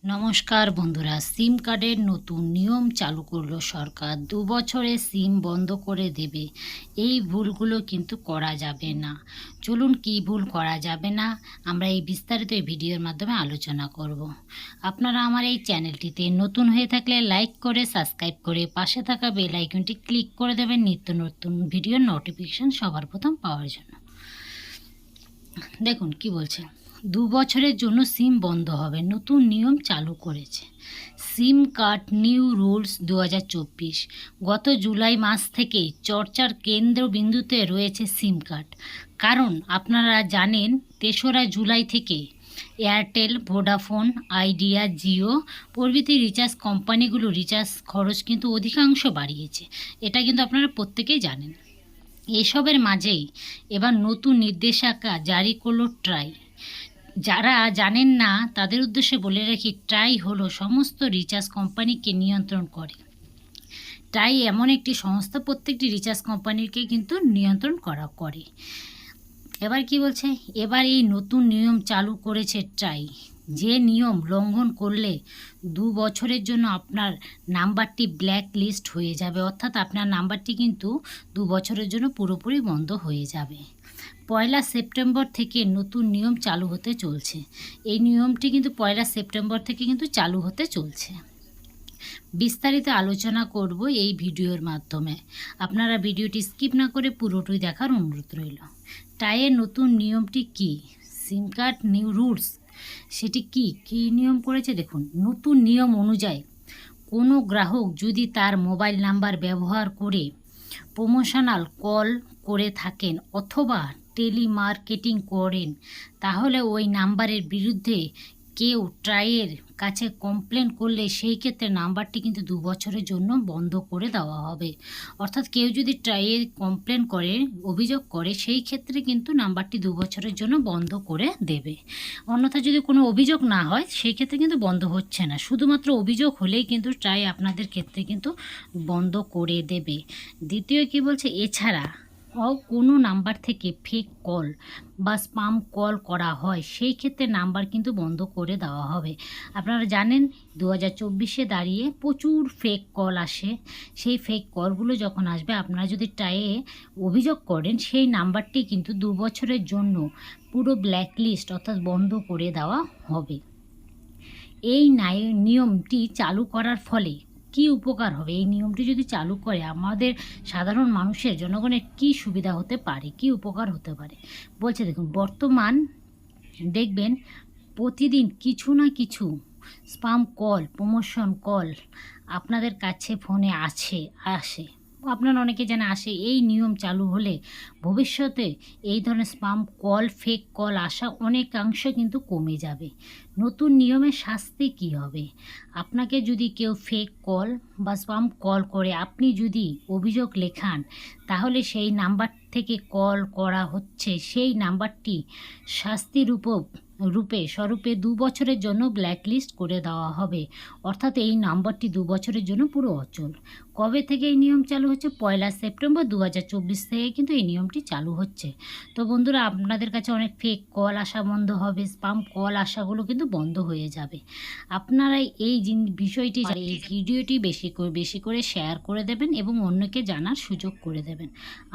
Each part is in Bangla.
নমস্কার বন্ধুরা, সিম কার্ডের নতুন নিয়ম চালু করলো সরকার। 2 বছরে সিম বন্ধ করে দেবে। এই ভুলগুলো কিন্তু করা যাবে না। চলুন কি ভুল করা যাবে না আমরা এই বিস্তারিত এই ভিডিওর মাধ্যমে আলোচনা করব। আপনারা আমার এই চ্যানেলটিতে নতুন হয়ে থাকলে লাইক করে সাবস্ক্রাইব করে পাশে থাকা বেল আইকনটি ক্লিক করে দেবেন নিত্য নতুন ভিডিওর নোটিফিকেশন সবার প্রথম পাওয়ার জন্য। দেখুন কি বলছে, 2 বছরের জন্য সিম বন্ধ হবে, নতুন নিয়ম চালু করেছে সিম কার্ড নিউ রুলস 2024। গত জুলাই মাস থেকেই চর্চার কেন্দ্রবিন্দুতে রয়েছে সিম কার্ড। কারণ আপনারা জানেন 3রা জুলাই থেকে এয়ারটেল, ভোডাফোন, আইডিয়া, জিও প্রভৃতি রিচার্জ কোম্পানিগুলো রিচার্জ খরচ কিন্তু অধিকাংশ বাড়িয়েছে। এটা কিন্তু আপনারা প্রত্যেকেই জানেন। এসবের মাঝেই এবার নতুন নির্দেশিকা জারি করলো ট্রাই। যারা জানেন না তাদের উদ্দেশ্যে বলে রাখি, ট্রাই হলো সমস্ত রিচার্জ কোম্পানিকে নিয়ন্ত্রণ করে। ট্রাই এমন একটি সংস্থা, প্রত্যেকটি রিচার্জ কোম্পানিকে কিন্তু নিয়ন্ত্রণ করে। এবার কি বলছে, এবার এই নতুন নিয়ম চালু করেছে ট্রাই। যে নিয়ম লঙ্ঘন করলে 2 বছরের জন্য আপনার নাম্বারটি ব্ল্যাক লিস্ট হয়ে যাবে, অর্থাৎ আপনার নাম্বারটি কিন্তু 2 বছরের জন্য পুরোপুরি বন্ধ হয়ে যাবে। 1 সেপ্টেম্বর থেকে নতুন নিয়ম চালু হতে চলছে। এই নিয়মটি কিন্তু 1 সেপ্টেম্বর থেকে কিন্তু চালু হতে চলছে। বিস্তারিত আলোচনা করব এই ভিডিওর মাধ্যমে। আপনারা ভিডিওটি স্কিপ না করে পুরোটাই দেখার অনুরোধ রইল। ট্রাইয়ের নতুন নিয়মটি কি? সিম কার্ড নিউ রুলস, সেটি কি নিয়ম করেছে দেখুন। নতুন নিয়ম অনুযায়ী কোনো গ্রাহক যদি তার মোবাইল নাম্বার ব্যবহার করে প্রমোশনাল কল করে থাকেন অথবা টেলিমার্কেটিং করেন, তাহলে ওই নাম্বারের বিরুদ্ধে কেউ ট্রাইয়ের কাছে কমপ্লেন করলে সেই ক্ষেত্রে নাম্বারটি কিন্তু 2 বছরের জন্য বন্ধ করে দেওয়া হবে। অর্থাৎ কেউ যদি ট্রাইয়ে কমপ্লেন করে, অভিযোগ করে, সেই ক্ষেত্রে কিন্তু নাম্বারটি 2 বছরের জন্য বন্ধ করে দেবে। অন্যথায় যদি কোনো অভিযোগ না হয় সেই ক্ষেত্রে কিন্তু বন্ধ হচ্ছে না। শুধুমাত্র অভিযোগ হলেই কিন্তু ট্রাই আপনাদের ক্ষেত্রে কিন্তু বন্ধ করে দেবে। দ্বিতীয় কি বলছে, এছাড়া কোনো নাম্বার থেকে ফেক কল বা স্পাম কল করা হয় সেই ক্ষেত্রে নাম্বার কিন্তু বন্ধ করে দেওয়া হবে। আপনারা জানেন 2024-এ দাঁড়িয়ে প্রচুর ফেক কল আসে। সেই ফেক কলগুলো যখন আসবে, আপনারা যদি ট্রাইয়ে অভিযোগ করেন, সেই নাম্বারটি কিন্তু 2 বছরের জন্য পুরো ব্ল্যাক লিস্ট অর্থাৎ বন্ধ করে দেওয়া হবে। এই নিয়মটি চালু করার ফলে কি উপকার হবে? এই নিয়মটি যদি চালু করে আমাদের সাধারণ মানুষের, জনগণের কি সুবিধা হতে পারে, কি উপকার হতে পারে বলছে দেখুন। বর্তমান দেখবেন প্রতিদিন কিছু না কিছু স্পাম কল, প্রমোশন কল আপনাদের কাছে ফোনে আসে। আপনারা অনেকে জানে আসে। এই নিয়ম চালু হলে ভবিষ্যতে এই ধরনের স্পাম কল, ফেক কল আসা অনেকাংশ কিন্তু কমে যাবে। নতুন নিয়মের শাস্তি কী হবে? আপনাকে যদি কেউ ফেক কল বা স্পাম কল করে আপনি যদি অভিযোগ লেখান, তাহলে সেই নাম্বার থেকে কল করা হচ্ছে সেই নাম্বারটি শাস্তির স্বরূপে 2 বছরের জন্য ব্ল্যাকলিস্ট করে দেওয়া হবে। অর্থাৎ এই নাম্বারটি 2 বছরের জন্য পুরো অচল। কবে থেকে এই নিয়ম চালু হচ্ছে? 1 সেপ্টেম্বর 2024 থেকে কিন্তু এই নিয়মটি চালু হচ্ছে। তো বন্ধুরা, আপনাদের কাছে অনেক ফেক কল আসা বন্ধ হবে, স্পাম কল আসাগুলো কিন্তু বন্ধ হয়ে যাবে। আপনারা এই বিষয়টি, এই ভিডিওটি বেশি করে শেয়ার করে দেবেন এবং অন্যকে জানার সুযোগ করে দেবেন।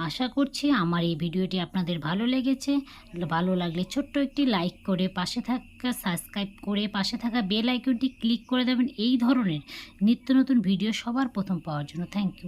আশা করছি আমার এই ভিডিওটি আপনাদের ভালো লেগেছে। ভালো লাগলে ছোট্ট একটি লাইক করে পাশে থাকা সাবস্ক্রাইব করে পাশে থাকা বেল আইকনটি ক্লিক করে দেবেন এই ধরনের নিত্য নতুন ভিডিও সবার প্রথম পাওয়ার জন্য। Thank you.